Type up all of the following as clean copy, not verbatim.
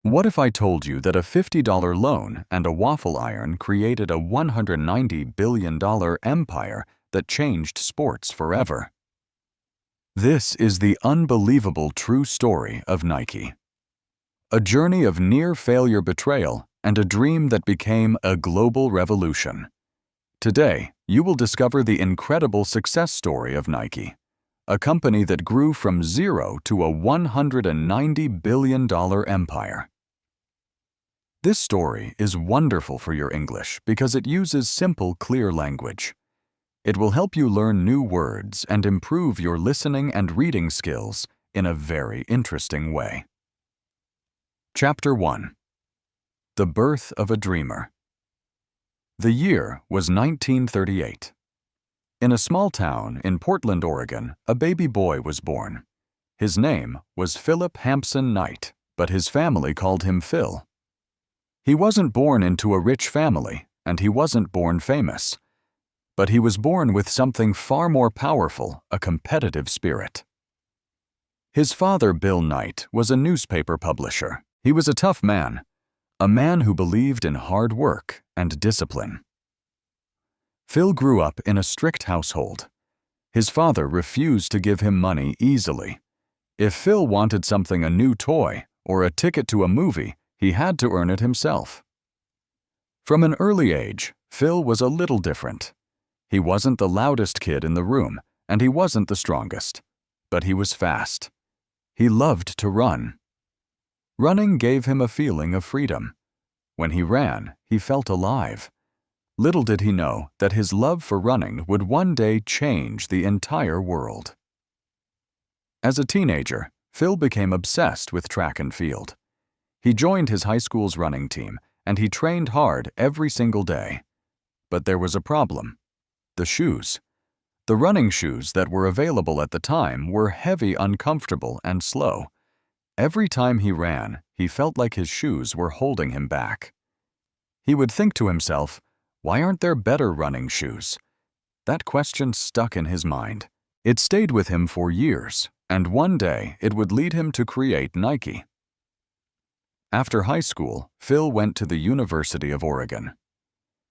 What if I told you that a $50 loan and a waffle iron created a $190 billion empire that changed sports forever? This is the unbelievable true story of Nike. A journey of near-failure betrayal and a dream that became a global revolution. Today, you will discover the incredible success story of Nike, a company that grew from zero to a $190 billion empire. This story is wonderful for your English because it uses simple, clear language. It will help you learn new words and improve your listening and reading skills in a very interesting way. Chapter 1. The Birth of a Dreamer. The year was 1938. In a small town in Portland, Oregon, a baby boy was born. His name was Philip Hampson Knight, but his family called him Phil. He wasn't born into a rich family, and he wasn't born famous. But he was born with something far more powerful, a competitive spirit. His father, Bill Knight, was a newspaper publisher. He was a tough man, a man who believed in hard work and discipline. Phil grew up in a strict household. His father refused to give him money easily. If Phil wanted something, a new toy or a ticket to a movie, he had to earn it himself. From an early age, Phil was a little different. He wasn't the loudest kid in the room, and he wasn't the strongest, but he was fast. He loved to run. Running gave him a feeling of freedom. When he ran, he felt alive. Little did he know that his love for running would one day change the entire world. As a teenager, Phil became obsessed with track and field. He joined his high school's running team, and he trained hard every single day. But there was a problem. The shoes. The running shoes that were available at the time were heavy, uncomfortable, and slow. Every time he ran, he felt like his shoes were holding him back. He would think to himself, why aren't there better running shoes? That question stuck in his mind. It stayed with him for years, and one day it would lead him to create Nike. After high school, Phil went to the University of Oregon.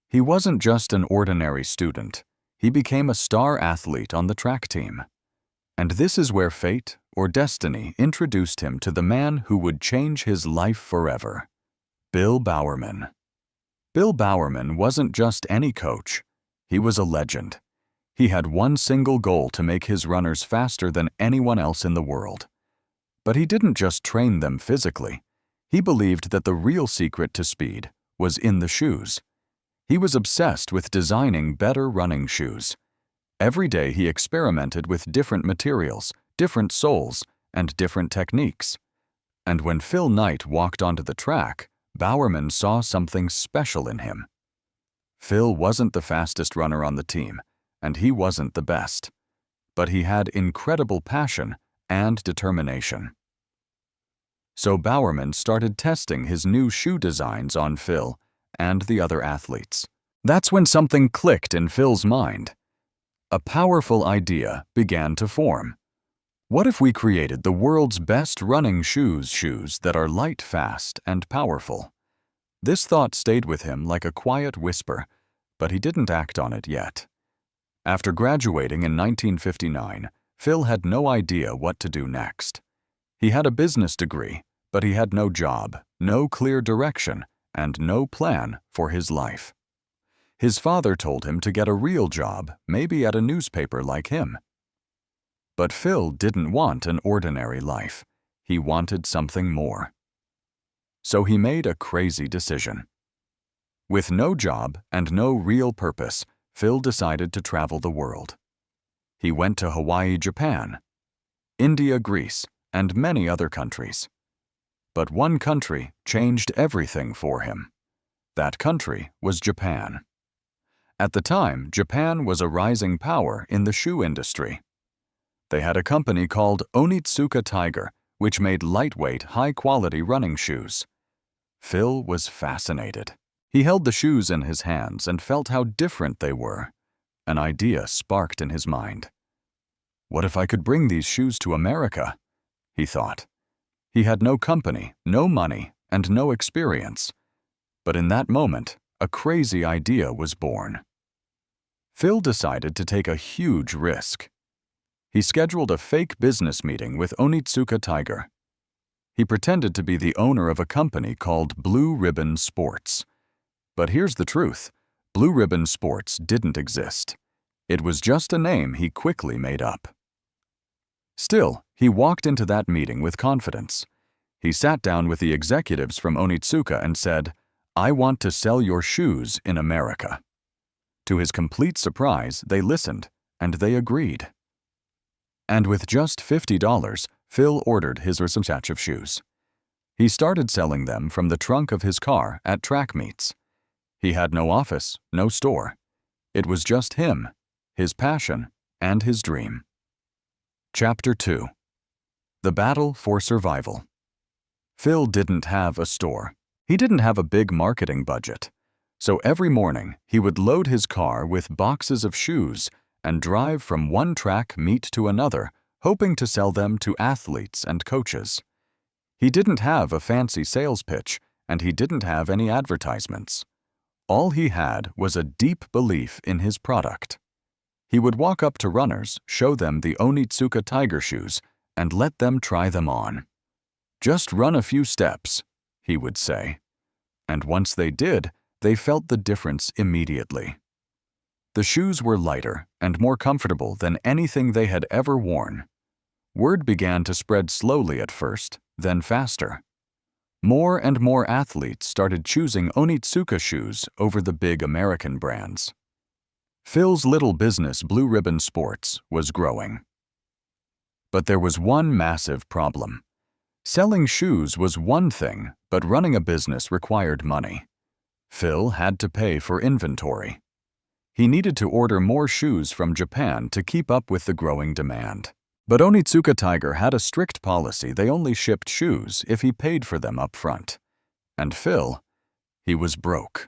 He wasn't just an ordinary student. He became a star athlete on the track team. And this is where fate or destiny introduced him to the man who would change his life forever, Bill Bowererman. Bill Bowererman wasn't just any coach. He was a legend. He had one single goal to make his runners faster than anyone else in the world. But he didn't just train them physically. He believed that the real secret to speed was in the shoes. He was obsessed with designing better running shoes. Every day he experimented with different materials, different soles, and different techniques. And when Phil Knight walked onto the track, Bowererman saw something special in him. Phil wasn't the fastest runner on the team, and he wasn't the best. But he had incredible passion and determination. So Bowererman started testing his new shoe designs on Phil and the other athletes. That's when something clicked in Phil's mind. A powerful idea began to form. What if we created the world's best running shoes that are light, fast, and powerful? This thought stayed with him like a quiet whisper, but he didn't act on it yet. After graduating in 1959, Phil had no idea what to do next. He had a business degree, but he had no job, no clear direction, and no plan for his life. His father told him to get a real job, maybe at a newspaper like him. But Phil didn't want an ordinary life. He wanted something more. So he made a crazy decision. With no job and no real purpose, Phil decided to travel the world. He went to Hawaii, Japan, India, Greece, and many other countries. But one country changed everything for him. That country was Japan. At the time, Japan was a rising power in the shoe industry. They had a company called Onitsuka Tiger, which made lightweight, high-quality running shoes. Phil was fascinated. He held the shoes in his hands and felt how different they were. An idea sparked in his mind. What if I could bring these shoes to America? He thought. He had no company, no money, and no experience. But in that moment, a crazy idea was born. Phil decided to take a huge risk. He scheduled a fake business meeting with Onitsuka Tiger. He pretended to be the owner of a company called Blue Ribbon Sports. But here's the truth: Blue Ribbon Sports didn't exist. It was just a name he quickly made up. Still, he walked into that meeting with confidence. He sat down with the executives from Onitsuka and said, "I want to sell your shoes in America." To his complete surprise, they listened, and they agreed. And with just $50, Phil ordered his batch of shoes. He started selling them from the trunk of his car at track meets. He had no office, no store. It was just him, his passion, and his dream. Chapter 2. The Battle for Survival. Phil didn't have a store. He didn't have a big marketing budget. So every morning, he would load his car with boxes of shoes and drive from one track meet to another, hoping to sell them to athletes and coaches. He didn't have a fancy sales pitch, and he didn't have any advertisements. All he had was a deep belief in his product. He would walk up to runners, show them the Onitsuka Tiger shoes, and let them try them on. "Just run a few steps," he would say. And once they did, they felt the difference immediately. The shoes were lighter and more comfortable than anything they had ever worn. Word began to spread slowly at first, then faster. More and more athletes started choosing Onitsuka shoes over the big American brands. Phil's little business, Blue Ribbon Sports, was growing. But there was one massive problem. Selling shoes was one thing, but running a business required money. Phil had to pay for inventory. He needed to order more shoes from Japan to keep up with the growing demand. But Onitsuka Tiger had a strict policy: they only shipped shoes if he paid for them up front. And Phil, he was broke.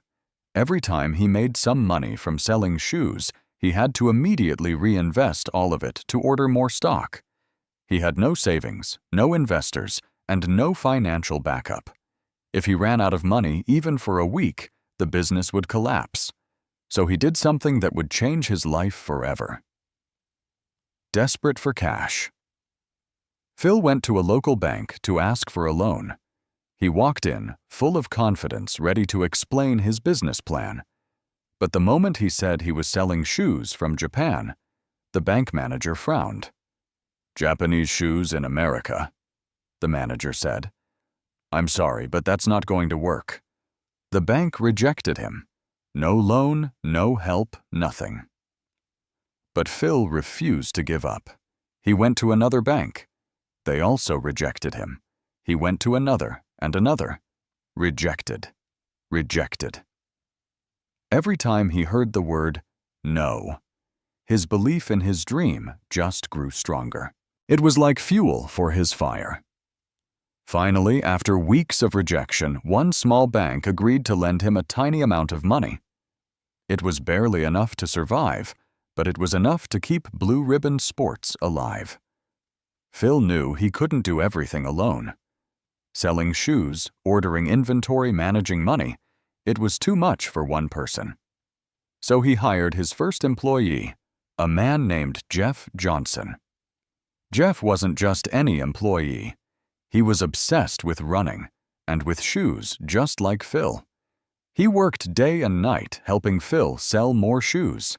Every time he made some money from selling shoes, he had to immediately reinvest all of it to order more stock. He had no savings, no investors, and no financial backup. If he ran out of money even for a week, the business would collapse. So he did something that would change his life forever. Desperate for cash. Phil went to a local bank to ask for a loan. He walked in, full of confidence, ready to explain his business plan. But the moment he said he was selling shoes from Japan, the bank manager frowned. "Japanese shoes in America," the manager said. "I'm sorry, but that's not going to work." The bank rejected him. No loan, no help, nothing. But Phil refused to give up. He went to another bank. They also rejected him. He went to another and another. Rejected. Rejected. Every time he heard the word no, his belief in his dream just grew stronger. It was like fuel for his fire. Finally, after weeks of rejection, one small bank agreed to lend him a tiny amount of money. It was barely enough to survive, but it was enough to keep Blue Ribbon Sports alive. Phil knew he couldn't do everything alone. Selling shoes, ordering inventory, managing money, it was too much for one person. So he hired his first employee, a man named Jeff Johnson. Jeff wasn't just any employee. He was obsessed with running and with shoes, just like Phil. He worked day and night helping Phil sell more shoes.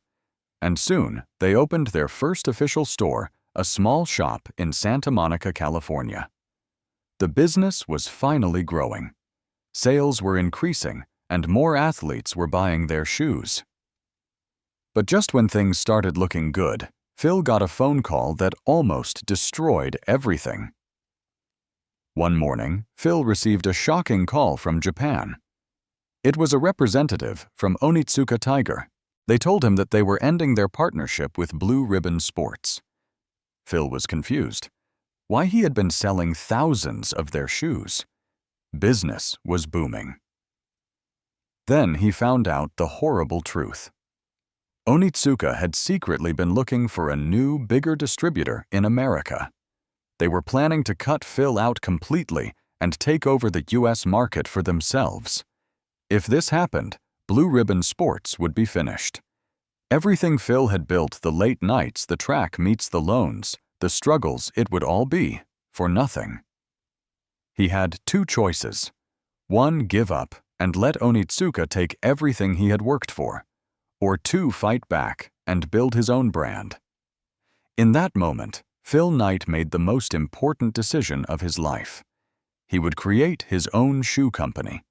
And soon, they opened their first official store, a small shop in Santa Monica, California. The business was finally growing. Sales were increasing, and more athletes were buying their shoes. But just when things started looking good, Phil got a phone call that almost destroyed everything. One morning, Phil received a shocking call from Japan. It was a representative from Onitsuka Tiger. They told him that they were ending their partnership with Blue Ribbon Sports. Phil was confused. Why, he had been selling thousands of their shoes. Business was booming. Then he found out the horrible truth. Onitsuka had secretly been looking for a new, bigger distributor in America. They were planning to cut Phil out completely and take over the US market for themselves. If this happened, Blue Ribbon Sports would be finished. Everything Phil had built, the late nights, the track meets the loans, the struggles, it would all be for nothing. He had two choices. One, give up and let Onitsuka take everything he had worked for, or two, fight back and build his own brand. In that moment, Phil Knight made the most important decision of his life. He would create his own shoe company.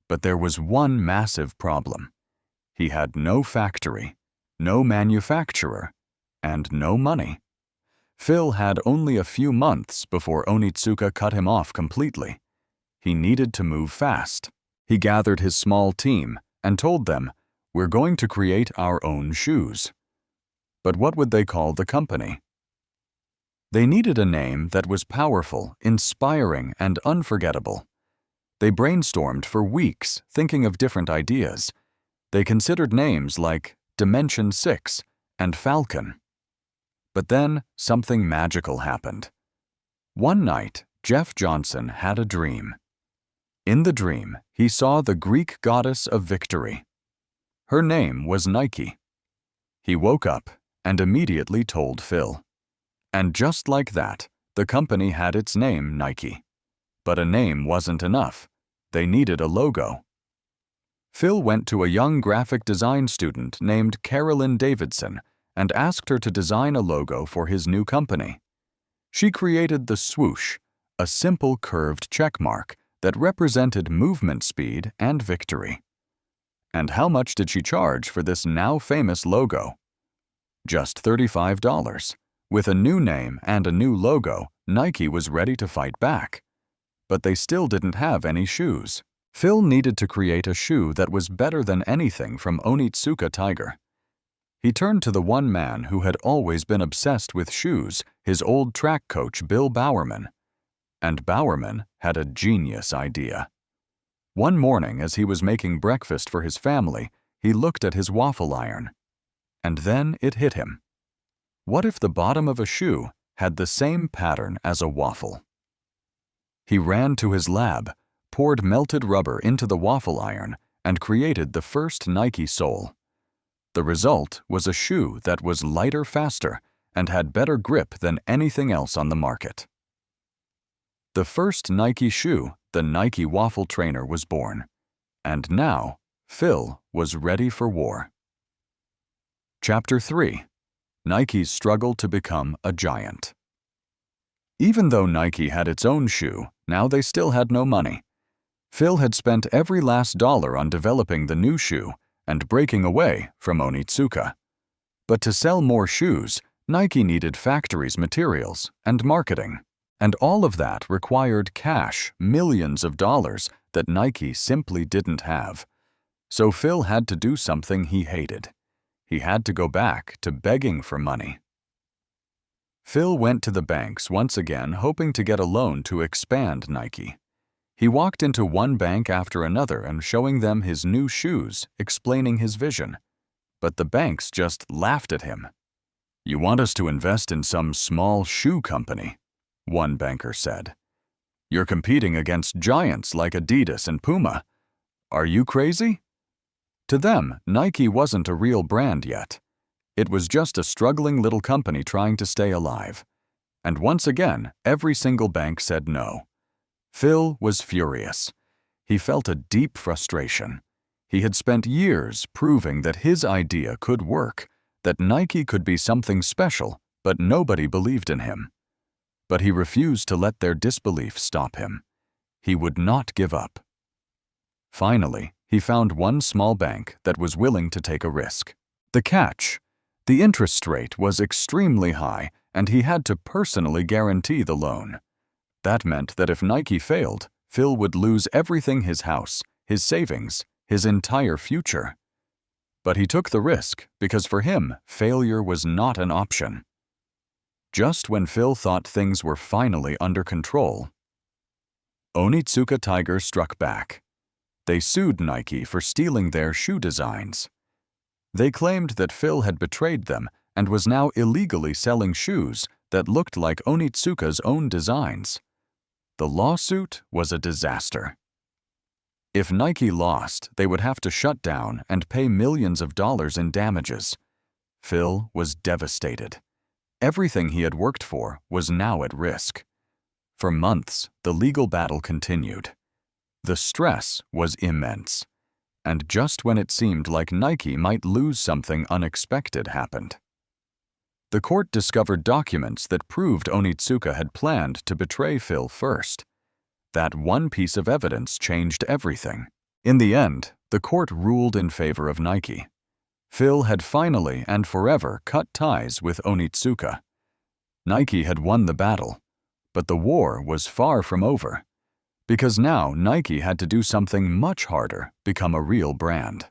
But there was one massive problem. He had no factory, no manufacturer, and no money. Phil had only a few months before Onitsuka cut him off completely. He needed to move fast. He gathered his small team and told them, "We're going to create our own shoes." But what would they call the company? They needed a name that was powerful, inspiring, and unforgettable. They brainstormed for weeks, thinking of different ideas. They considered names like Dimension 6 and Falcon. But then something magical happened. One night, Jeff Johnson had a dream. In the dream, he saw the Greek goddess of victory. Her name was Nike. He woke up and immediately told Phil. And just like that, the company had its name, Nike. But a name wasn't enough. They needed a logo. Phil went to a young graphic design student named Carolyn Davidson and asked her to design a logo for his new company. She created the swoosh, a simple curved checkmark that represented movement speed and victory. And how much did she charge for this now famous logo? Just $35. With a new name and a new logo, Nike was ready to fight back. But they still didn't have any shoes. Phil needed to create a shoe that was better than anything from Onitsuka Tiger. He turned to the one man who had always been obsessed with shoes, his old track coach Bill Bowerman. And Bowerman had a genius idea. One morning, as he was making breakfast for his family, he looked at his waffle iron. And then it hit him. What if the bottom of a shoe had the same pattern as a waffle? He ran to his lab, poured melted rubber into the waffle iron, and created the first Nike sole. The result was a shoe that was lighter, faster, and had better grip than anything else on the market. The first Nike shoe, the Nike Waffle Trainer, was born. And now, Phil was ready for war. Chapter 3. Nike's Struggle to Become a Giant. Even though Nike had its own shoe, now they still had no money. Phil had spent every last dollar on developing the new shoe and breaking away from Onitsuka. But to sell more shoes, Nike needed factories, materials, and marketing. And all of that required cash, millions of dollars, that Nike simply didn't have. So Phil had to do something he hated. He had to go back to begging for money. Phil went to the banks once again, hoping to get a loan to expand Nike. He walked into one bank after another and showing them his new shoes, explaining his vision. But the banks just laughed at him. "You want us to invest in some small shoe company?" one banker said. "You're competing against giants like Adidas and Puma. Are you crazy?" To them, Nike wasn't a real brand yet. It was just a struggling little company trying to stay alive. And once again, every single bank said no. Phil was furious. He felt a deep frustration. He had spent years proving that his idea could work, that Nike could be something special, but nobody believed in him. But he refused to let their disbelief stop him. He would not give up. Finally, he found one small bank that was willing to take a risk. The catch: the interest rate was extremely high, and he had to personally guarantee the loan. That meant that if Nike failed, Phil would lose everything: his house, his savings, his entire future. But he took the risk because for him, failure was not an option. Just when Phil thought things were finally under control, Onitsuka Tiger struck back. They sued Nike for stealing their shoe designs. They claimed that Phil had betrayed them and was now illegally selling shoes that looked like Onitsuka's own designs. The lawsuit was a disaster. If Nike lost, they would have to shut down and pay millions of dollars in damages. Phil was devastated. Everything he had worked for was now at risk. For months, the legal battle continued. The stress was immense. And just when it seemed like Nike might lose something unexpected happened. The court discovered documents that proved Onitsuka had planned to betray Phil first. That one piece of evidence changed everything. In the end, the court ruled in favor of Nike. Phil had finally and forever cut ties with Onitsuka. Nike had won the battle, but the war was far from over, because now Nike had to do something much harder: become a real brand.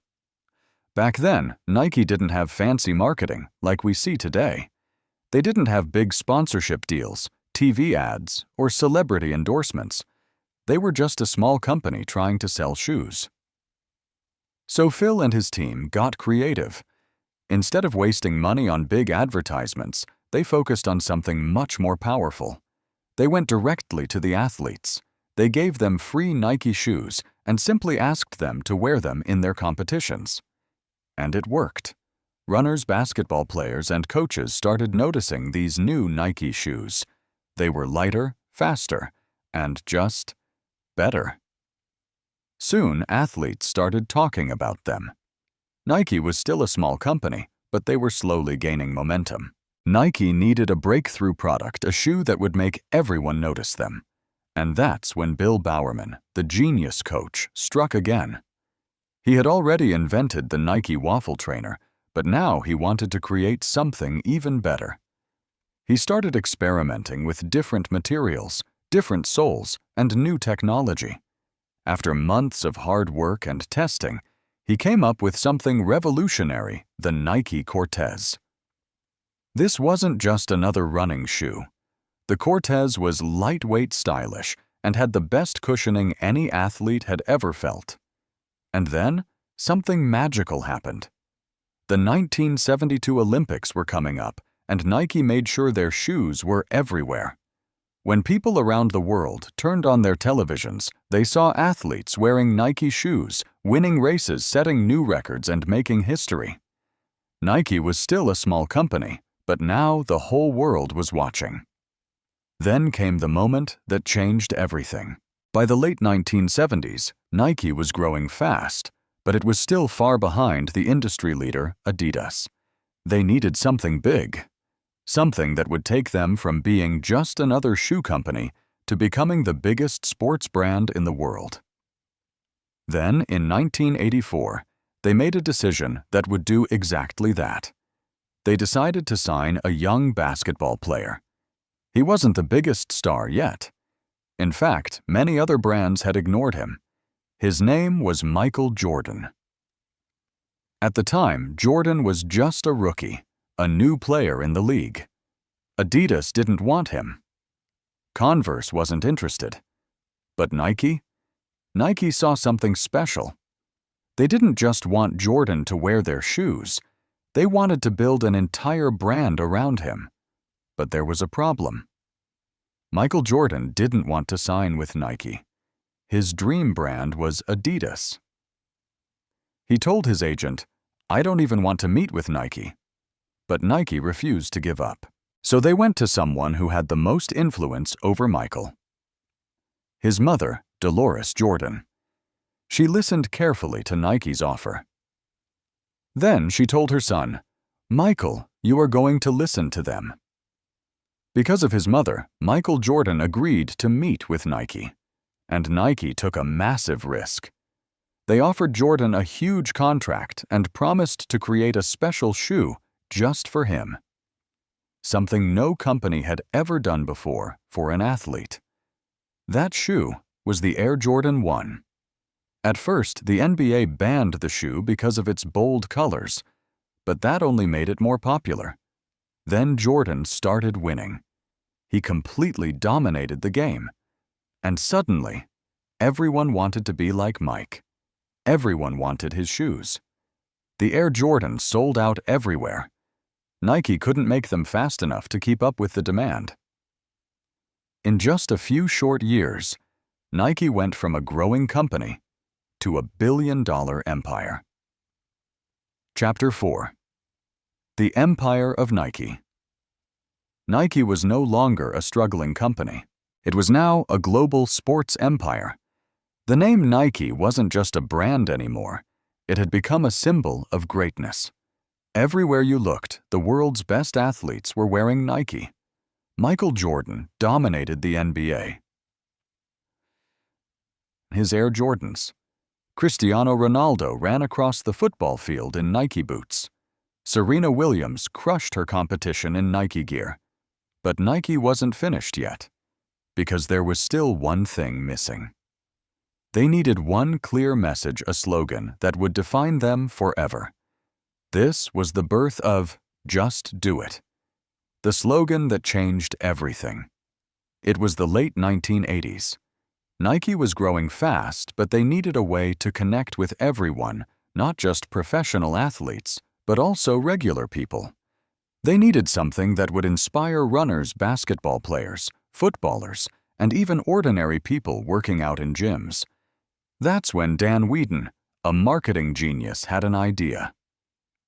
Back then, Nike didn't have fancy marketing like we see today. They didn't have big sponsorship deals, TV ads, or celebrity endorsements. They were just a small company trying to sell shoes. So Phil and his team got creative. Instead of wasting money on big advertisements, they focused on something much more powerful. They went directly to the athletes. They gave them free Nike shoes and simply asked them to wear them in their competitions. And it worked. Runners, basketball players, and coaches started noticing these new Nike shoes. They were lighter, faster, and just better. Soon, athletes started talking about them. Nike was still a small company, but they were slowly gaining momentum. Nike needed a breakthrough product, a shoe that would make everyone notice them. And that's when Bill Bowererman, the genius coach, struck again. He had already invented the Nike waffle trainer, but now he wanted to create something even better. He started experimenting with different materials, different soles, and new technology. After months of hard work and testing, he came up with something revolutionary: the Nike Cortez. This wasn't just another running shoe. The Cortez was lightweight, stylish, and had the best cushioning any athlete had ever felt. And then, something magical happened. The 1972 Olympics were coming up, and Nike made sure their shoes were everywhere. When people around the world turned on their televisions, they saw athletes wearing Nike shoes, winning races, setting new records, and making history. Nike was still a small company, but now the whole world was watching. Then came the moment that changed everything. By the late 1970s, Nike was growing fast, but it was still far behind the industry leader, Adidas. They needed something big. Something that would take them from being just another shoe company to becoming the biggest sports brand in the world. Then, in 1984, they made a decision that would do exactly that. They decided to sign a young basketball player. He wasn't the biggest star yet. In fact, many other brands had ignored him. His name was Michael Jordan. At the time, Jordan was just a rookie, a new player in the league. Adidas didn't want him. Converse wasn't interested. But Nike? Nike saw something special. They didn't just want Jordan to wear their shoes. They wanted to build an entire brand around him. But there was a problem. Michael Jordan didn't want to sign with Nike. His dream brand was Adidas. He told his agent, "I don't even want to meet with Nike." But Nike refused to give up. So they went to someone who had the most influence over Michael. His mother, Dolores Jordan. She listened carefully to Nike's offer. Then she told her son, "Michael, you are going to listen to them." Because of his mother, Michael Jordan agreed to meet with Nike. And Nike took a massive risk. They offered Jordan a huge contract and promised to create a special shoe just for him. Something no company had ever done before for an athlete. That shoe was the Air Jordan 1. At first, the NBA banned the shoe because of its bold colors, but that only made it more popular. Then Jordan started winning. He completely dominated the game. And suddenly, everyone wanted to be like Mike. Everyone wanted his shoes. The Air Jordan sold out everywhere. Nike couldn't make them fast enough to keep up with the demand. In just a few short years, Nike went from a growing company to a billion-dollar empire. Chapter 4. The Empire of Nike. Nike was no longer a struggling company. It was now a global sports empire. The name Nike wasn't just a brand anymore. It had become a symbol of greatness. Everywhere you looked, the world's best athletes were wearing Nike. Michael Jordan dominated the NBA. His Air Jordans. Cristiano Ronaldo ran across the football field in Nike boots. Serena Williams crushed her competition in Nike gear. But Nike wasn't finished yet, because there was still one thing missing. They needed one clear message, a slogan that would define them forever. This was the birth of "Just Do It," the slogan that changed everything. It was the late 1980s. Nike was growing fast, but they needed a way to connect with everyone, not just professional athletes, but also regular people. They needed something that would inspire runners, basketball players, footballers, and even ordinary people working out in gyms. That's when Dan Whedon, a marketing genius, had an idea.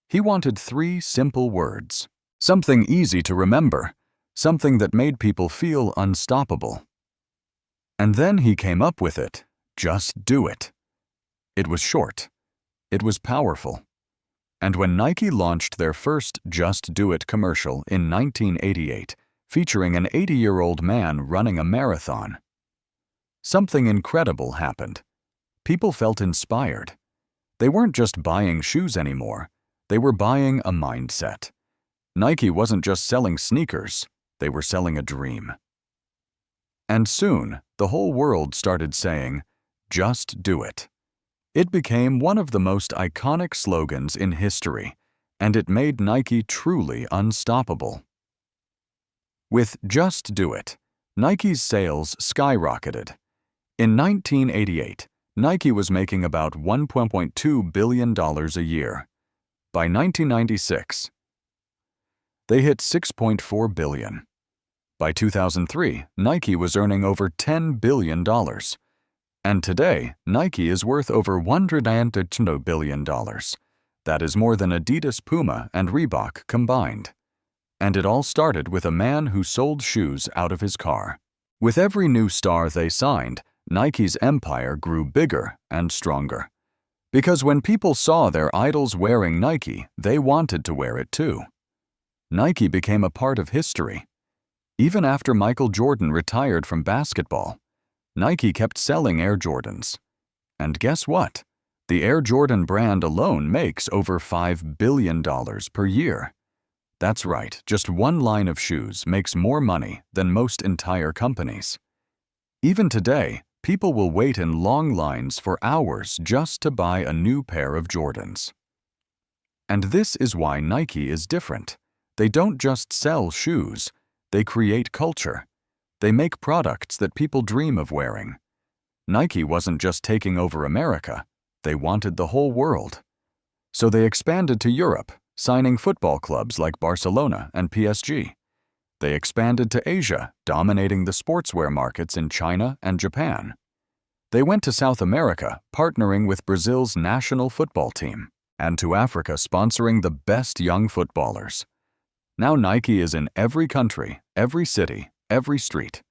He wanted 3 simple words, something easy to remember, something that made people feel unstoppable. And then he came up with it, "Just Do It." It was short. It was powerful. And when Nike launched their first Just Do It commercial in 1988, featuring an 80-year-old man running a marathon, something incredible happened. People felt inspired. They weren't just buying shoes anymore. They were buying a mindset. Nike wasn't just selling sneakers. They were selling a dream. And soon, the whole world started saying, "Just do it." It became one of the most iconic slogans in history, and it made Nike truly unstoppable. With "Just Do It," Nike's sales skyrocketed. In 1988, Nike was making about $1.2 billion a year. By 1996, they hit $6.4 billion. By 2003, Nike was earning over $10 billion. And today, Nike is worth over $102 billion. That is more than Adidas, Puma, and Reebok combined. And it all started with a man who sold shoes out of his car. With every new star they signed, Nike's empire grew bigger and stronger. Because when people saw their idols wearing Nike, they wanted to wear it too. Nike became a part of history. Even after Michael Jordan retired from basketball, Nike kept selling Air Jordans. And guess what? The Air Jordan brand alone makes over $5 billion per year. That's right, just one line of shoes makes more money than most entire companies. Even today, people will wait in long lines for hours just to buy a new pair of Jordans. And this is why Nike is different. They don't just sell shoes. They create culture. They make products that people dream of wearing. Nike wasn't just taking over America. They wanted the whole world. So they expanded to Europe, signing football clubs like Barcelona and PSG. They expanded to Asia, dominating the sportswear markets in China and Japan. They went to South America, partnering with Brazil's national football team, and to Africa, sponsoring the best young footballers. Now Nike is in every country, every city, every street.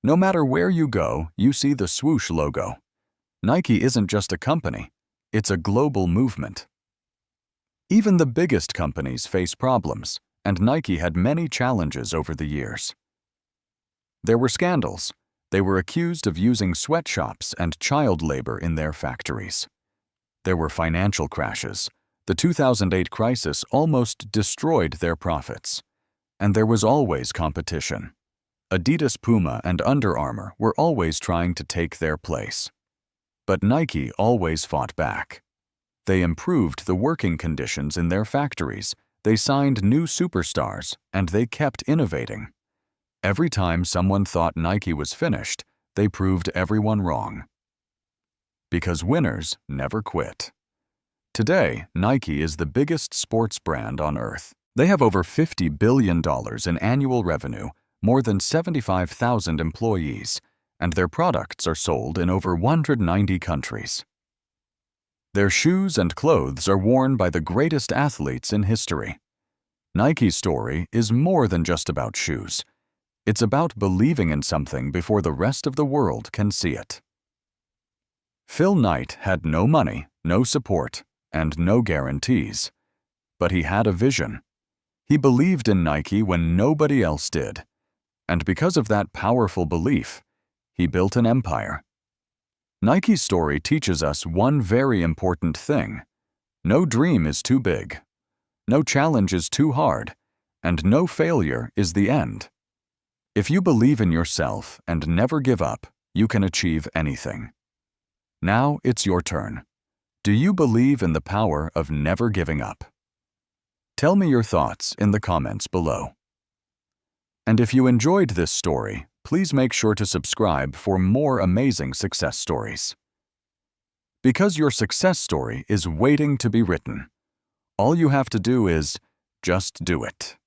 No matter where you go, you see the swoosh logo. Nike isn't just a company, it's a global movement. Even the biggest companies face problems, and Nike had many challenges over the years. There were scandals. They were accused of using sweatshops and child labor in their factories. There were financial crashes. The 2008 crisis almost destroyed their profits. And there was always competition. Adidas, Puma, and Under Armour were always trying to take their place. But Nike always fought back. They improved the working conditions in their factories, they signed new superstars, and they kept innovating. Every time someone thought Nike was finished, they proved everyone wrong. Because winners never quit. Today, Nike is the biggest sports brand on earth. They have over $50 billion in annual revenue, more than 75,000 employees, and their products are sold in over 190 countries. Their shoes and clothes are worn by the greatest athletes in history. Nike's story is more than just about shoes. It's about believing in something before the rest of the world can see it. Phil Knight had no money, no support, and no guarantees. But he had a vision. He believed in Nike when nobody else did. And because of that powerful belief, he built an empire. Nike's story teaches us one very important thing. No dream is too big. No challenge is too hard. And no failure is the end. If you believe in yourself and never give up, you can achieve anything. Now it's your turn. Do you believe in the power of never giving up? Tell me your thoughts in the comments below. And if you enjoyed this story, please make sure to subscribe for more amazing success stories. Because your success story is waiting to be written. All you have to do is just do it.